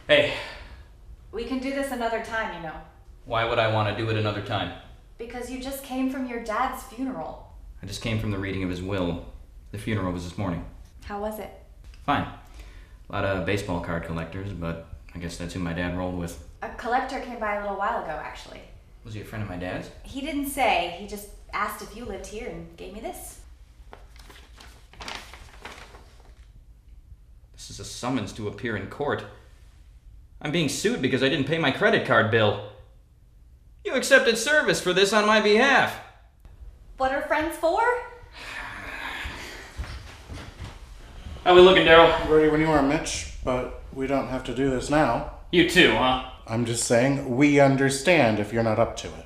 Hey, We can do this another time, you know. why would I want to do it another time? Because you just came from your dad's funeral. I just came from the reading of his will. The funeral was this morning. How was it? Fine. A lot of baseball card collectors, but I guess that's who my dad rolled with. A collector came by a little while ago, actually. Was he a friend of my dad's? He didn't say. He just asked if you lived here and gave me this. This is a summons to appear in court. I'm being sued because I didn't pay my credit card bill. You accepted service for this on my behalf. What are friends for? How we looking, Daryl? Ready when you are, Mitch, but we don't have to do this now. You too, huh? I'm just saying, we understand if you're not up to it.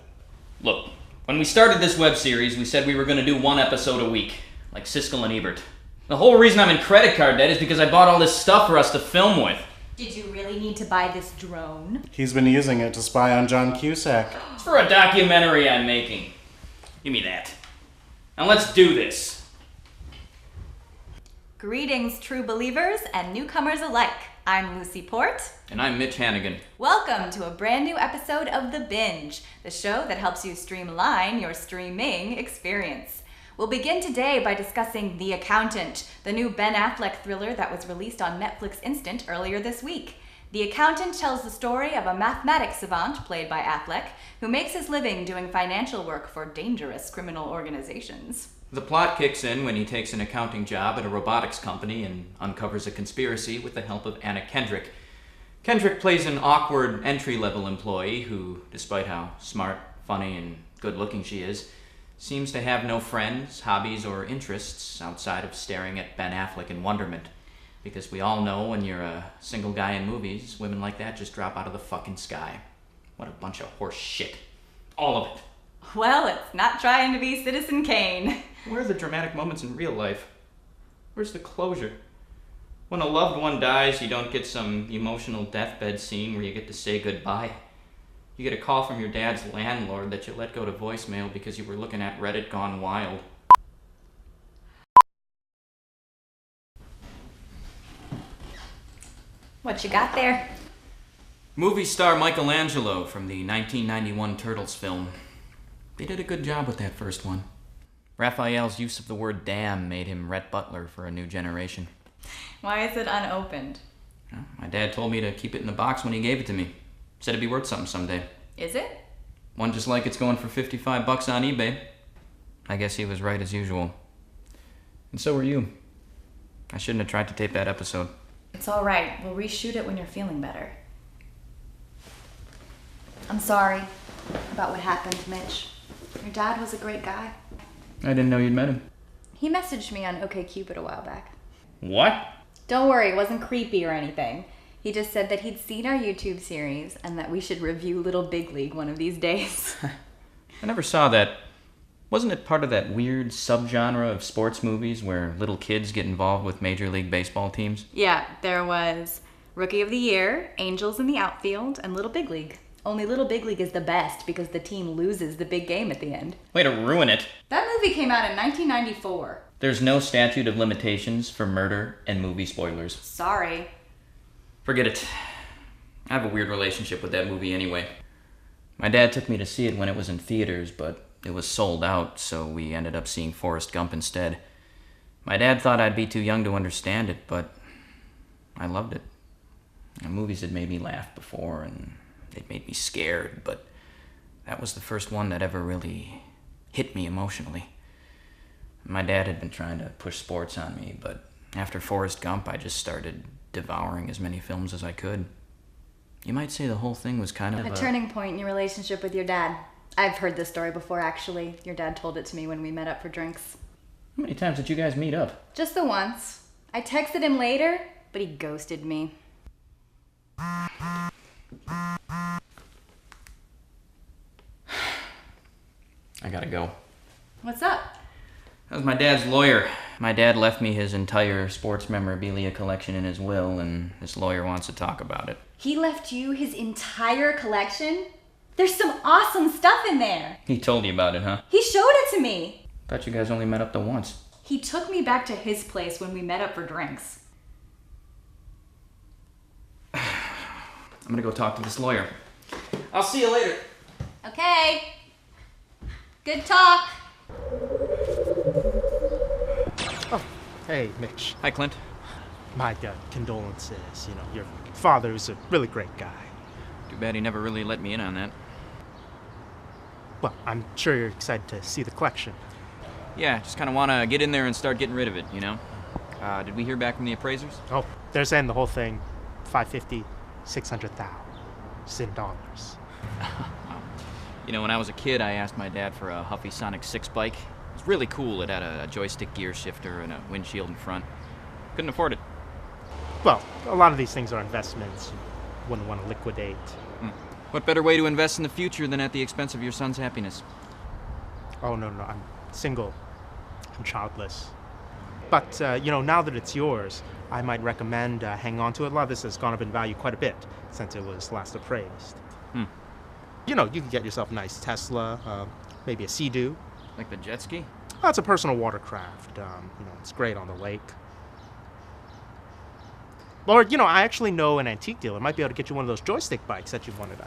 Look, when we started this web series, we said we were going to do one episode a week, like Siskel and Ebert. The whole reason I'm in credit card debt is because I bought all this stuff for us to film with. Did you really need to buy this drone? He's been using it to spy on John Cusack. It's for a documentary I'm making. Give me that. Now let's do this. Greetings, true believers and newcomers alike. I'm Lucy Port. And I'm Mitch Hannigan. Welcome to a brand new episode of The Binge, the show that helps you streamline your streaming experience. We'll begin today by discussing The Accountant, the new Ben Affleck thriller that was released on Netflix Instant earlier this week. The Accountant tells the story of a mathematics savant, played by Affleck, who makes his living doing financial work for dangerous criminal organizations. The plot kicks in when he takes an accounting job at a robotics company and uncovers a conspiracy with the help of Anna Kendrick. Kendrick plays an awkward entry-level employee who, despite how smart, funny, and good-looking she is, seems to have no friends, hobbies, or interests outside of staring at Ben Affleck in wonderment. Because we all know when you're a single guy in movies, women like that just drop out of the fucking sky. What a bunch of horse shit. All of it. Well, it's not trying to be Citizen Kane. Where are the dramatic moments in real life? Where's the closure? When a loved one dies, you don't get some emotional deathbed scene where you get to say goodbye. You get a call from your dad's landlord that you let go to voicemail because you were looking at Reddit Gone Wild. What you got there? Movie star Michelangelo from the 1991 Turtles film. They did a good job with that first one. Raphael's use of the word damn made him Rhett Butler for a new generation. Why is it unopened? Well, my dad told me to keep it in the box when he gave it to me. Said it'd be worth something someday. Is it? One just like it's going for $55 on eBay. I guess he was right as usual. And so were you. I shouldn't have tried to tape that episode. It's all right. We'll reshoot it when you're feeling better. I'm sorry about what happened, Mitch. Your dad was a great guy. I didn't know you'd met him. He messaged me on OkCupid a while back. What? Don't worry, it wasn't creepy or anything. He just said that he'd seen our YouTube series and that we should review Little Big League one of these days. I never saw that. Wasn't it part of that weird subgenre of sports movies where little kids get involved with Major League Baseball teams? Yeah, there was Rookie of the Year, Angels in the Outfield, and Little Big League. Only Little Big League is the best because the team loses the big game at the end. Way to ruin it. That movie came out in 1994. There's no statute of limitations for murder and movie spoilers. Sorry. Forget it. I have a weird relationship with that movie anyway. My dad took me to see it when it was in theaters, but it was sold out, so we ended up seeing Forrest Gump instead. My dad thought I'd be too young to understand it, but I loved it. Movies had made me laugh before, and they'd made me scared, but that was the first one that ever really hit me emotionally. My dad had been trying to push sports on me, but after Forrest Gump, I just started devouring as many films as I could. You might say the whole thing was kind of A turning point in your relationship with your dad. I've heard this story before, actually. Your dad told it to me when we met up for drinks. How many times did you guys meet up? Just the once. I texted him later, but he ghosted me. I gotta go. What's up? That was my dad's lawyer. My dad left me his entire sports memorabilia collection in his will, and this lawyer wants to talk about it. He left you his entire collection? There's some awesome stuff in there. He told you about it, huh? He showed it to me. Thought you guys only met up the once. He took me back to his place when we met up for drinks. I'm gonna go talk to this lawyer. I'll see you later. Okay. Good talk. Oh, hey, Mitch. Hi, Clint. My condolences. You know, your father is a really great guy. Too bad he never really let me in on that. Well, I'm sure you're excited to see the collection. Yeah, just kind of want to get in there and start getting rid of it, you know? Did we hear back from the appraisers? Oh, they're saying the whole thing, $550,000, $600,000, just in dollars. You know, when I was a kid, I asked my dad for a Huffy Sonic 6 bike. It was really cool. It had a joystick gear shifter and a windshield in front. Couldn't afford it. Well, a lot of these things are investments you wouldn't want to liquidate. What better way to invest in the future than at the expense of your son's happiness? Oh, no, I'm single. I'm childless. But, you know, now that it's yours, I might recommend hang on to it. A lot of this has gone up in value quite a bit since it was last appraised. You know, you can get yourself a nice Tesla, maybe a Sea-Doo. Like the jet ski? Oh, it's a personal watercraft. You know, it's great on the lake. Or, you know, I actually know an antique dealer. Might be able to get you one of those joystick bikes that you wanted.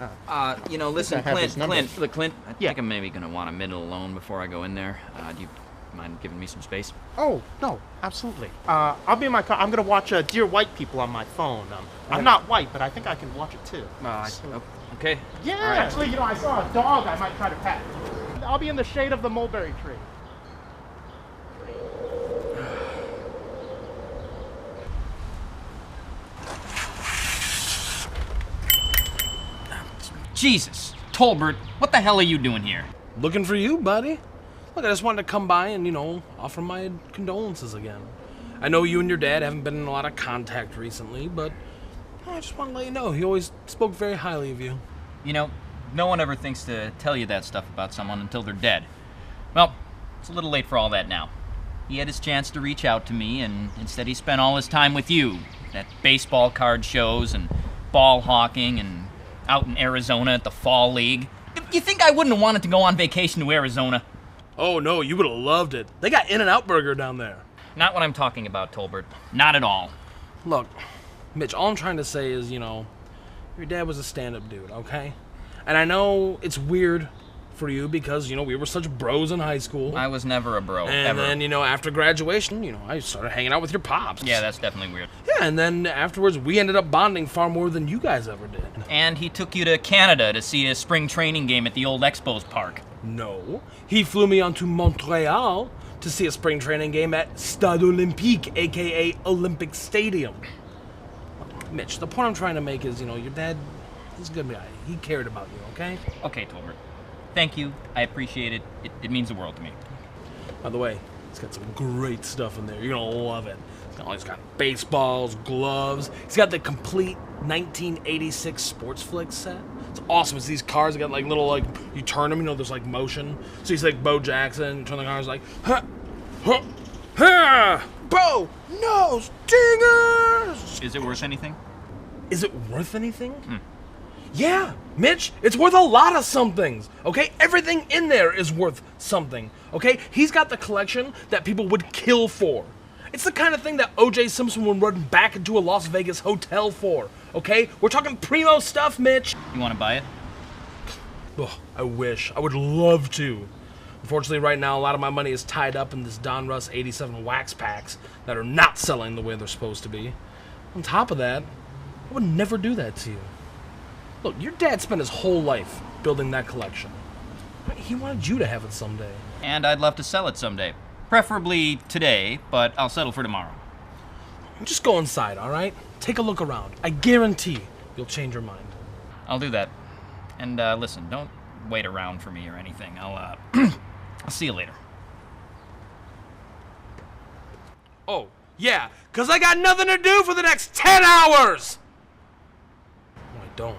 You know, listen, I have his number. Clint, I Yeah. think I'm maybe gonna want a minute alone before I go in there. Do you mind giving me some space? Oh, no, absolutely. I'll be in my car. I'm going to watch Dear White People on my phone. I'm not white, but I think I can watch it too. Okay. Yeah, All right. actually, you know, I saw a dog I might try to pet. I'll be in the shade of the mulberry tree. Jesus, Tolbert, what the hell are you doing here? Looking for you, buddy. Look, I just wanted to come by and, you know, offer my condolences again. I know you and your dad haven't been in a lot of contact recently, but I just want to let you know, he always spoke very highly of you. You know, no one ever thinks to tell you that stuff about someone until they're dead. Well, it's a little late for all that now. He had his chance to reach out to me, and instead he spent all his time with you at baseball card shows and ball hawking and out in Arizona at the Fall League. You think I wouldn't have wanted to go on vacation to Arizona? Oh, no, you would have loved it. They got In-N-Out Burger down there. Not what I'm talking about, Tolbert. Not at all. Look, Mitch, all I'm trying to say is, you know, your dad was a stand-up dude, okay? And I know it's weird for you because, you know, we were such bros in high school. I was never a bro, And ever. then, you know, after graduation, you know, I started hanging out with your pops. Yeah, that's definitely weird. Yeah, and then afterwards, we ended up bonding far more than you guys ever did. And he took you to Canada to see a spring training game at the old Expos Park. No, he flew me on to Montreal to see a spring training game at Stade Olympique, aka Olympic Stadium. Mitch, the point I'm trying to make is, you know, your dad, he's a good guy. He cared about you, okay? Okay, Tolbert. Thank you. I appreciate it. It means the world to me. By the way, he's got some great stuff in there. You're gonna love it. He's got baseballs, gloves. He's got the complete 1986 sports flick set. It's awesome. It's these cars that got like little, like, you turn them, you know, there's like motion. So he's like Bo Jackson, you turn the cars like, huh, huh, huh, Bo, no, stingers! Is it worth anything? Is it worth anything? Yeah, Mitch, it's worth a lot of somethings, okay? Everything in there is worth something, okay? He's got the collection that people would kill for. It's the kind of thing that O.J. Simpson would run back into a Las Vegas hotel for, okay? We're talking primo stuff, Mitch. You want to buy it? Ugh, I wish. I would love to. Unfortunately, right now, a lot of my money is tied up in this Don Russ 87 wax packs that are not selling the way they're supposed to be. On top of that, I would never do that to you. Look, your dad spent his whole life building that collection. He wanted you to have it someday. And I'd love to sell it someday. Preferably today, but I'll settle for tomorrow. Just go inside, all right? Take a look around. I guarantee you'll change your mind. I'll do that. And listen, don't wait around for me or anything. I'll I'll see you later. Oh, yeah, 'cause I got nothing to do for the next 10 hours! No, I don't.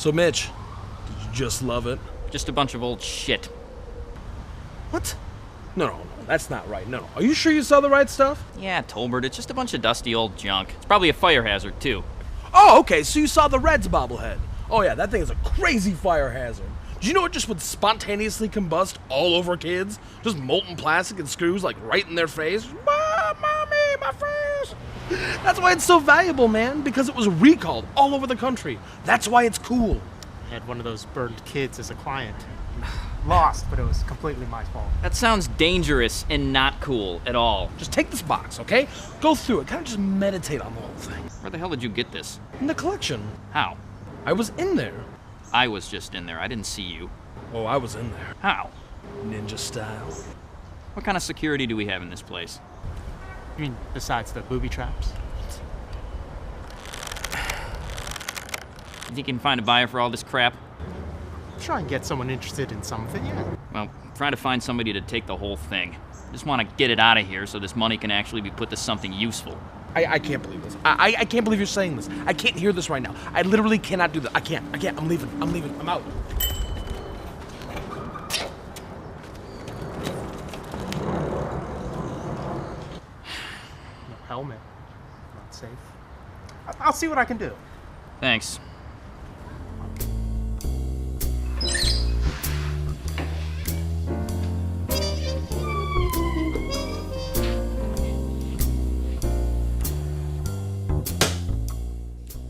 So, Mitch, did you just love it? Just a bunch of old shit. What? No, that's not right. No. Are you sure you saw the right stuff? Yeah, Tolbert, it's just a bunch of dusty old junk. It's probably a fire hazard, too. Oh, okay, so you saw the Reds bobblehead. Oh yeah, that thing is a crazy fire hazard. Do you know it just would spontaneously combust all over kids? Just molten plastic and screws like right in their face. Mommy, my face! That's why it's so valuable, man, because it was recalled all over the country. That's why it's cool. I had one of those burned kids as a client. Lost, but it was completely my fault. That sounds dangerous and not cool at all. Just take this box, okay? Go through it, kind of just meditate on the whole thing. Where the hell did you get this? In the collection. How? I was in there. I was just in there. I didn't see you. Oh, I was in there. How? Ninja style. What kind of security do we have in this place? You mean besides the booby traps? You think you can find a buyer for all this crap? Try and get someone interested in something, yeah. Well, try to find somebody to take the whole thing. Just want to get it out of here so this money can actually be put to something useful. I can't believe this. I can't believe you're saying this. I can't hear this right now. I literally cannot do this. I can't. I'm leaving. I'm out. No helmet. Not safe. I'll see what I can do. Thanks.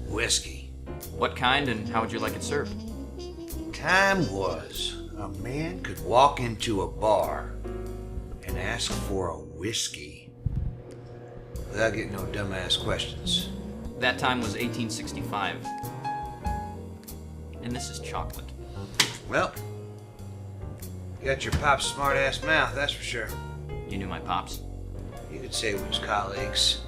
Whiskey. What kind and how would you like it served? Time was a man could walk into a bar and ask for a whiskey without getting no dumbass questions. That time was 1865. And this is chocolate. Well, you got your pop's smart-ass mouth, that's for sure. You knew my pops. You could say we was colleagues.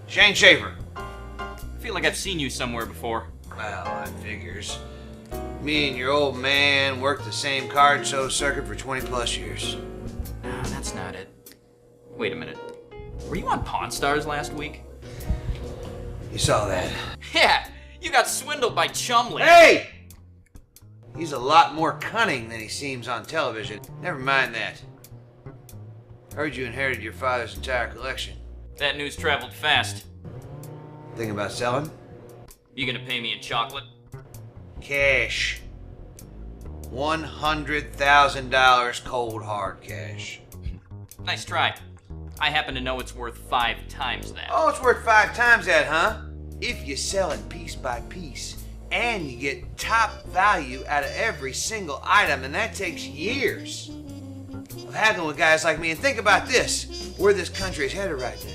Shane Schaefer. I feel like I've seen you somewhere before. Well, that figures. Me and your old man worked the same card show circuit for 20 plus years. No, that's not it. Wait a minute. Were you on Pawn Stars last week? You saw that. Yeah, you got swindled by Chumley. Hey! He's a lot more cunning than he seems on television. Never mind that. Heard you inherited your father's entire collection. That news traveled fast. Thinking about selling? You gonna pay me in chocolate? Cash. $100,000 cold hard cash. Nice try. I happen to know it's worth 5 times that. Oh, it's worth 5 times that, huh? If you sell it piece by piece, and you get top value out of every single item, and that takes years of haggling with guys like me. And think about this, where this country is headed right now.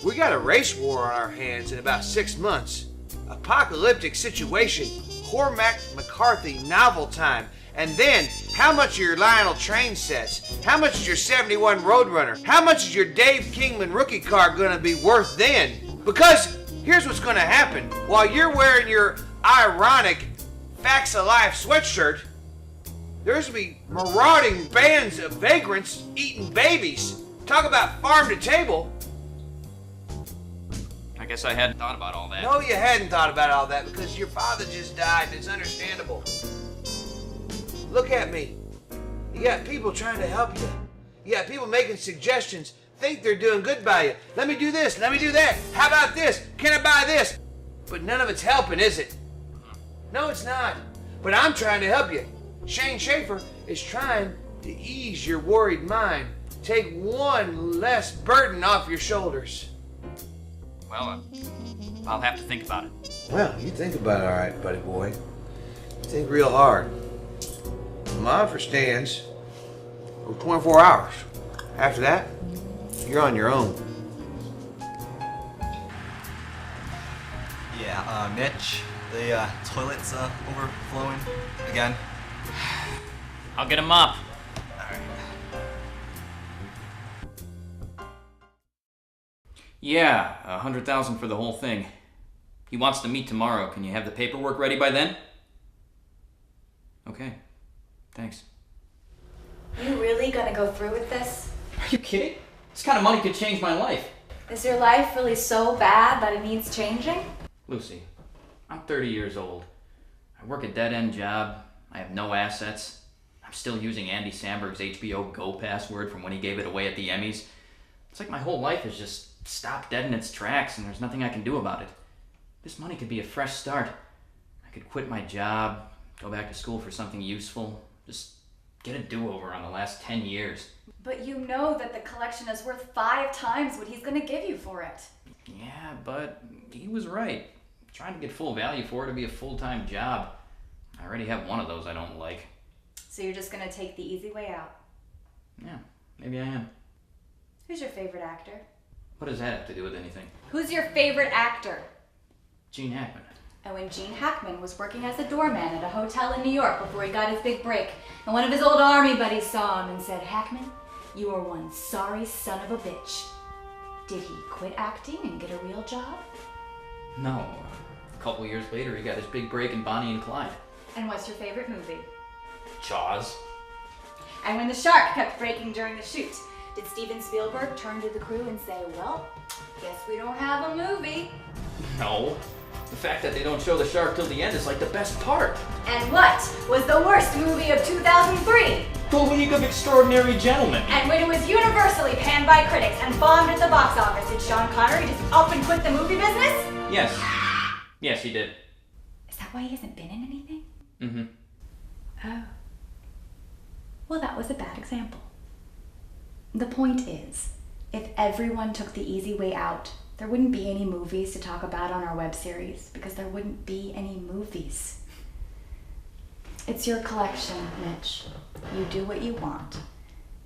We got a race war on our hands in about 6 months. Apocalyptic situation, Cormac McCarthy novel time. And then, how much are your Lionel train sets? How much is your 71 Roadrunner? How much is your Dave Kingman rookie car gonna be worth then? Because here's what's gonna happen. While you're wearing your ironic Facts of Life sweatshirt, there's gonna be marauding bands of vagrants eating babies. Talk about farm to table. I guess I hadn't thought about all that. No, you hadn't thought about all that because your father just died and it's understandable. Look at me. You got people trying to help you. You got people making suggestions, think they're doing good by you. Let me do this, let me do that. How about this? Can I buy this? But none of it's helping, is it? No, it's not. But I'm trying to help you. Shane Schaefer is trying to ease your worried mind. Take one less burden off your shoulders. Well, I'll have to think about it. Well, you think about it all right, buddy boy. Think real hard. My offer stands for 24 hours. After that, you're on your own. Yeah, Mitch, the toilet's overflowing again. I'll get a mop. Alright. Yeah, 100,000 for the whole thing. He wants to meet tomorrow. Can you have the paperwork ready by then? Okay. Thanks. You really gonna go through with this? Are you kidding? This kind of money could change my life. Is your life really so bad that it needs changing? Lucy, I'm 30 years old. I work a dead-end job. I have no assets. I'm still using Andy Samberg's HBO Go password from when he gave it away at the Emmys. It's like my whole life has just stopped dead in its tracks and there's nothing I can do about it. This money could be a fresh start. I could quit my job, go back to school for something useful, just get a do-over on the last 10 years. But you know that the collection is worth 5 times what he's gonna give you for it. Yeah, but he was right. Trying to get full value for it to be a full-time job. I already have one of those I don't like. So you're just gonna take the easy way out. Yeah, maybe I am. Who's your favorite actor? What does that have to do with anything? Who's your favorite actor? Gene Hackman. And when Gene Hackman was working as a doorman at a hotel in New York before he got his big break, and one of his old army buddies saw him and said, "Hackman, you are one sorry son of a bitch." Did he quit acting and get a real job? No. A couple years later, he got his big break in Bonnie and Clyde. And what's your favorite movie? Jaws. And when the shark kept breaking during the shoot, did Steven Spielberg turn to the crew and say, "Well, guess we don't have a movie"? No. The fact that they don't show the shark till the end is like the best part. And what was the worst movie of 2003? The League of Extraordinary Gentlemen. And when it was universally panned by critics and bombed at the box office, did Sean Connery just up and quit the movie business? Yes. Yes, he did. Is that why he hasn't been in anything? Mm-hmm. Oh. Well, that was a bad example. The point is, if everyone took the easy way out, there wouldn't be any movies to talk about on our web series because there wouldn't be any movies. It's your collection, Mitch. You do what you want.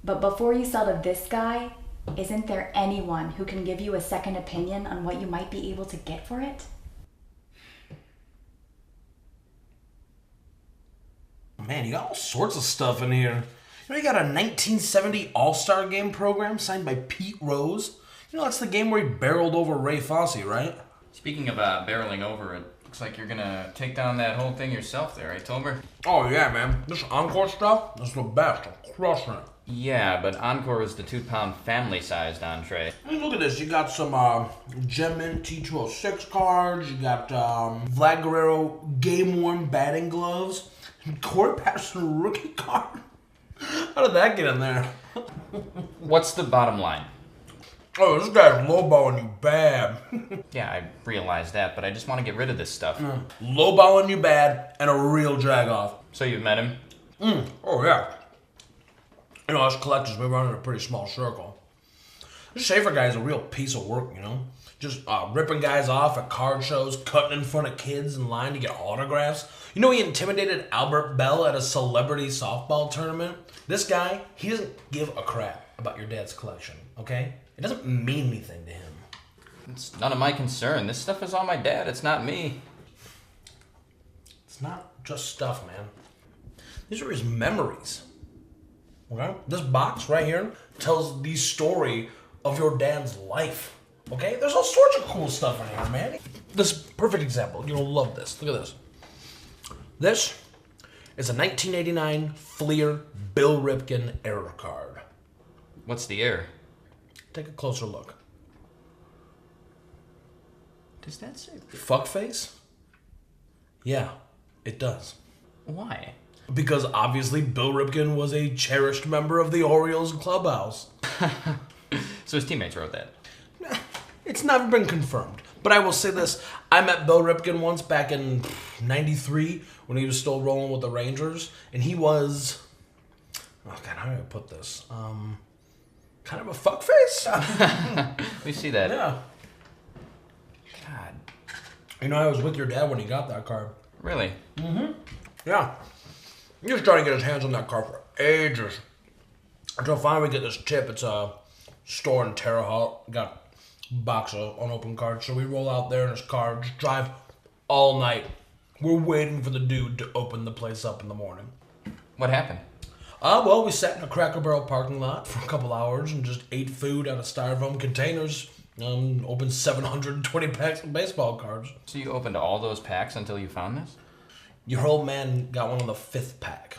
But before you sell to this guy, isn't there anyone who can give you a second opinion on what you might be able to get for it? Man, you got all sorts of stuff in here. You know, you got a 1970 All-Star Game program signed by Pete Rose. You know, that's the game where he barreled over Ray Fosse, right? Speaking of barreling over, it looks like you're gonna take down that whole thing yourself there, right, Tober? Oh, yeah, man. This Encore stuff, this is the best. I'm crushing it. Yeah, but Encore is the 2-pound family-sized entree. I mean, look at this. You got some Gem Mint T206 cards. You got Vlad Guerrero game-worn batting gloves. Corey Patterson rookie card. How did that get in there? What's the bottom line? Oh, this guy's lowballing you bad. Yeah, I realize that, but I just want to get rid of this stuff. Lowballing you bad and a real drag-off. So you've met him? Oh, yeah. You know, us collectors, we run in a pretty small circle. This Schaefer guy is a real piece of work, you know? Just ripping guys off at card shows, cutting in front of kids in line to get autographs. You know, he intimidated Albert Bell at a celebrity softball tournament. This guy, he doesn't give a crap about your dad's collection, okay? It doesn't mean anything to him. It's none of my concern. This stuff is on my dad. It's not me. It's not just stuff, man. These are his memories. Okay? This box right here tells the story of your dad's life. Okay? There's all sorts of cool stuff in here, man. This is a perfect example. You'll love this. Look at this. This is a 1989 Fleer Bill Ripken error card. What's the error? Take a closer look. Does that say? Fuckface? Yeah, it does. Why? Because obviously Bill Ripken was a cherished member of the Orioles clubhouse. So his teammates wrote that. It's never been confirmed. But I will say this. I met Bill Ripken once back in 93 when he was still rolling with the Rangers. And he was... Oh, God, how do I put this? Kind of a fuckface? We see that. Yeah. God. You know, I was with your dad when he got that card. Really? Yeah. He was trying to get his hands on that card for ages. Until finally we get this tip. It's a store in Terre Haute. Got a box of unopened cards. So we roll out there in his car, just drive all night. We're waiting for the dude to open the place up in the morning. What happened? Well, we sat in a Cracker Barrel parking lot for a couple hours and just ate food out of styrofoam containers. Opened 720 packs of baseball cards. So you opened all those packs until you found this? Your old man got one on the 5th pack.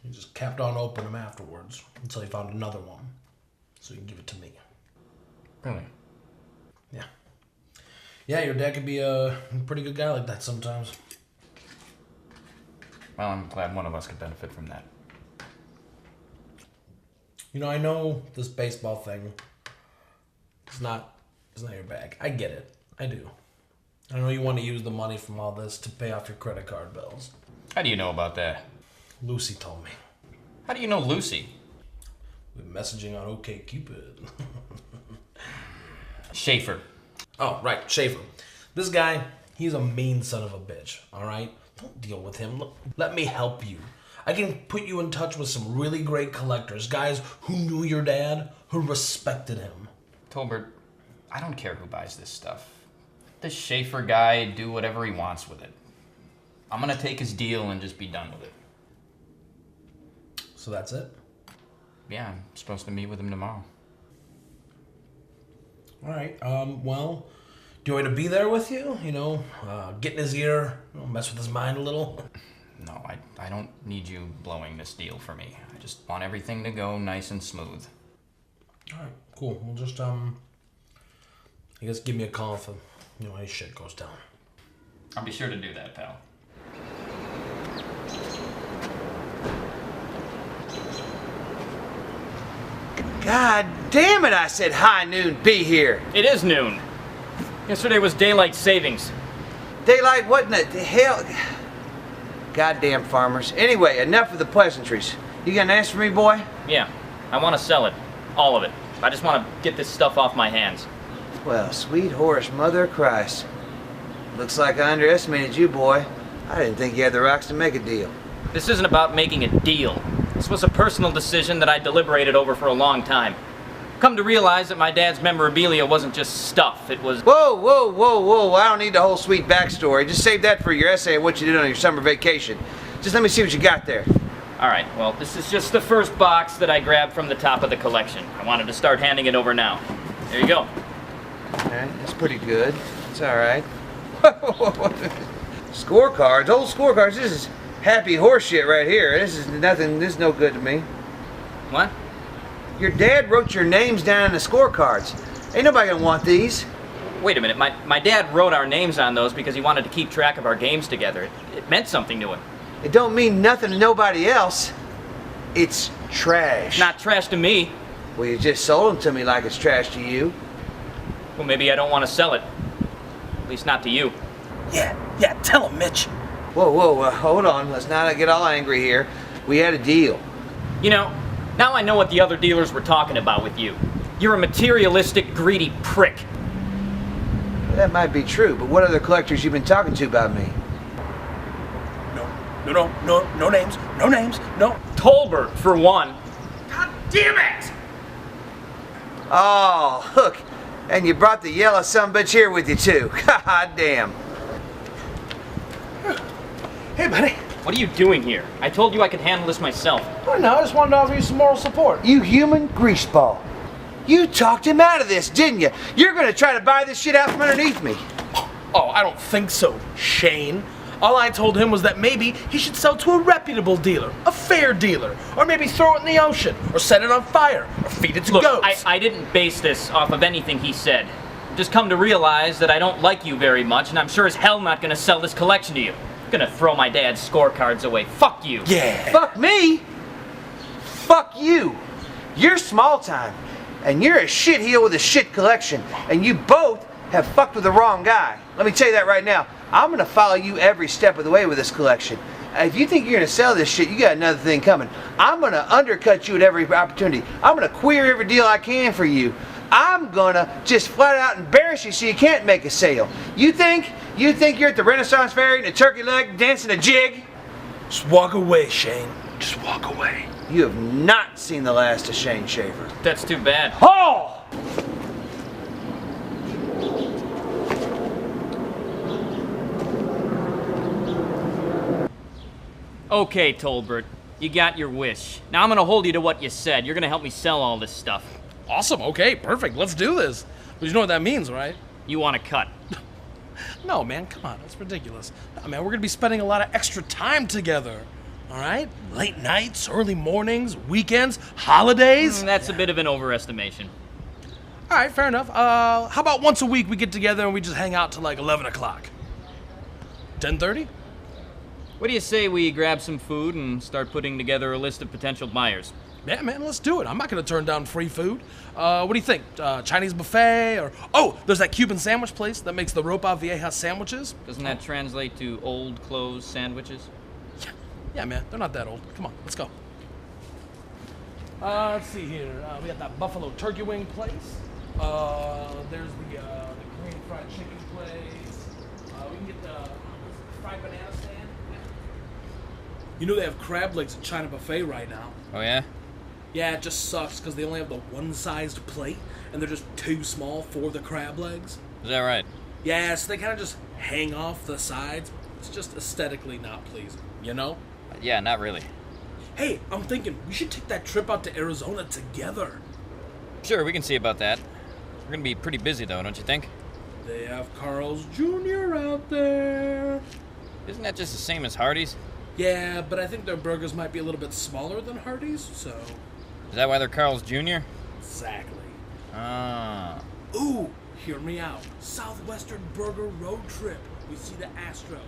He just kept on opening them afterwards until he found another one. So he can give it to me. Really? Yeah. Yeah, your dad could be a pretty good guy like that sometimes. Well, I'm glad one of us could benefit from that. You know, I know this baseball thing is not your bag. I get it. I do. I know you want to use the money from all this to pay off your credit card bills. How do you know about that? Lucy told me. How do you know Lucy? We've been messaging on OkCupid. Schaefer. Oh, right, Schaefer. This guy, he's a mean son of a bitch, all right? Don't deal with him. Look, let me help you. I can put you in touch with some really great collectors, guys who knew your dad, who respected him. Tolbert, I don't care who buys this stuff. This Schaefer guy, do whatever he wants with it. I'm gonna take his deal and just be done with it. So that's it? Yeah, I'm supposed to meet with him tomorrow. All right, well, do you want me to be there with you? You know, get in his ear, mess with his mind a little? No, I don't need you blowing this deal for me. I just want everything to go nice and smooth. All right, cool. We'll just, I guess give me a call if, any shit goes down. I'll be sure to do that, pal. God damn it, I said high noon, be here. It is noon. Yesterday was daylight savings. Daylight, what in the hell? Goddamn farmers. Anyway, enough of the pleasantries. You got an answer for me, boy? Yeah, I want to sell it. All of it. I just want to get this stuff off my hands. Well, sweet horse, mother of Christ. Looks like I underestimated you, boy. I didn't think you had the rocks to make a deal. This isn't about making a deal. This was a personal decision that I deliberated over for a long time. Come to realize that my dad's memorabilia wasn't just stuff, it was... Whoa, whoa, whoa, whoa. I don't need the whole sweet backstory. Just save that for your essay on what you did on your summer vacation. Just let me see what you got there. Alright, well, this is just the first box that I grabbed from the top of the collection. I wanted to start handing it over now. There you go. Okay, that's pretty good. It's alright. Scorecards, old scorecards. This is happy horse shit right here. This is nothing, this is no good to me. What? Your dad wrote your names down on the scorecards. Ain't nobody gonna want these. Wait a minute, my dad wrote our names on those because he wanted to keep track of our games together. It meant something to him. It don't mean nothing to nobody else. It's trash. Not trash to me. Well, you just sold them to me like it's trash to you. Well, maybe I don't want to sell it. At least not to you. Yeah, tell him, Mitch. Whoa, hold on. Let's not get all angry here. We had a deal. You know, now I know what the other dealers were talking about with you. You're a materialistic, greedy prick. That might be true, but what other collectors you been talking to about me? No names, no. Tolbert, for one. God damn it! Oh, hook. And you brought the yellow sumbitch here with you too. God damn. Hey, buddy. What are you doing here? I told you I could handle this myself. Well, no, I just wanted to offer you some moral support. You human greaseball. You talked him out of this, didn't you? You're gonna try to buy this shit out from underneath me. Oh, I don't think so, Shane. All I told him was that maybe he should sell to a reputable dealer, a fair dealer, or maybe throw it in the ocean, or set it on fire, or feed it to Look, goats. I didn't base this off of anything he said. Just come to realize that I don't like you very much, and I'm sure as hell not gonna sell this collection to you. I'm gonna throw my dad's scorecards away. Fuck you. Yeah. Fuck me? Fuck you. You're small time, and you're a shitheel with a shit collection, and you both have fucked with the wrong guy. Let me tell you that right now. I'm gonna follow you every step of the way with this collection. If you think you're gonna sell this shit, you got another thing coming. I'm gonna undercut you at every opportunity. I'm gonna queer every deal I can for you. I'm gonna just flat out embarrass you so you can't make a sale. You think you're at the Renaissance Fair eating a turkey leg, dancing a jig? Just walk away, Shane. Just walk away. You have not seen the last of Shane Schaefer. That's too bad. Oh! Okay, Tolbert. You got your wish. Now I'm gonna hold you to what you said. You're gonna help me sell all this stuff. Awesome, okay, perfect. Let's do this. But you know what that means, right? You want to cut. No, man, come on. That's ridiculous. No, man, we're going to be spending a lot of extra time together. All right? Late nights, early mornings, weekends, holidays. That's a bit of an overestimation. All right, fair enough. How about once a week we get together and we just hang out till like 11 o'clock? 10:30? What do you say we grab some food and start putting together a list of potential buyers? Yeah, man, let's do it. I'm not gonna turn down free food. What do you think? Chinese buffet or... Oh, there's that Cuban sandwich place that makes the Ropa Vieja sandwiches. Doesn't that translate to old clothes sandwiches? Yeah, man, they're not that old. Come on, let's go. Let's see here. We got that buffalo turkey wing place. There's the Korean fried chicken place. We can get the fried banana stand. You know they have crab legs at China Buffet right now. Oh, yeah? Yeah, it just sucks because they only have the one-sized plate, and they're just too small for the crab legs. Is that right? Yeah, so they kind of just hang off the sides. It's just aesthetically not pleasing, you know? Yeah, not really. Hey, I'm thinking we should take that trip out to Arizona together. Sure, we can see about that. We're gonna be pretty busy, though, don't you think? They have Carl's Jr. out there. Isn't that just the same as Hardee's? Yeah, but I think their burgers might be a little bit smaller than Hardee's, so... Is that why they're Carl's Jr.? Exactly. Ah. Ooh, hear me out. Southwestern Burger Road Trip. We see the Astros.